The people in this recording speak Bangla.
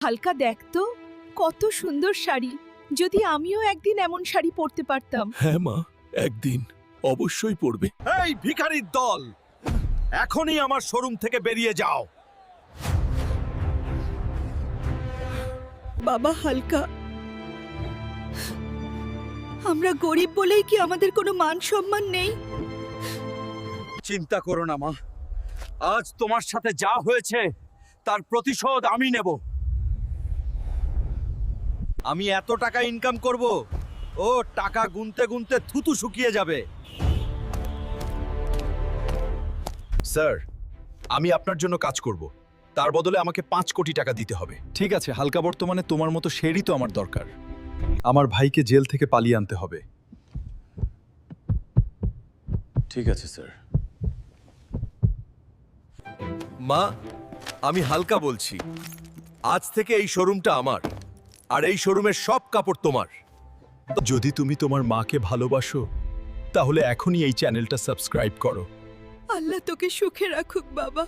হালকা দেখ তো, কত সুন্দর শাড়ি। যদি আমিও একদিন এমন শাড়ি পরতে পারতাম। হ্যাঁ মা, একদিন অবশ্যই পড়বে। এই ভিখারির দল, এখনই আমার শোরুম থেকে বেরিয়ে যাও। বাবা হালকা, আমরা গরিব বলেই কি আমাদের কোনো মান সম্মান নেই? চিন্তা করো না মা, আজ তোমার সাথে যা হয়েছে তার প্রতিশোধ আমি নেব। আমি এত টাকা ইনকাম করব, ও টাকা গুনতে গুনতে থুতু শুকিয়ে যাবে। স্যার, আমি আপনার জন্য কাজ করব, তার বদলে আমাকে 5 কোটি টাকা দিতে হবে। ঠিক আছে হালকা, বর্তমানে তোমার মতো শেরই তো আমার দরকার। আমার ভাইকে জেল থেকে পালিয়ে আনতে হবে। ঠিক আছে স্যার। মা, আমি হালকা বলছি, আজ থেকে এই শোরুমটা আমার, আর এই শোরুমের সব কাপড় তোমার। যদি তুমি তোমার মাকে ভালোবাসো, তাহলে এখনই এই চ্যানেলটা সাবস্ক্রাইব করো। আল্লাহ তোকে সুখে রাখুক বাবা।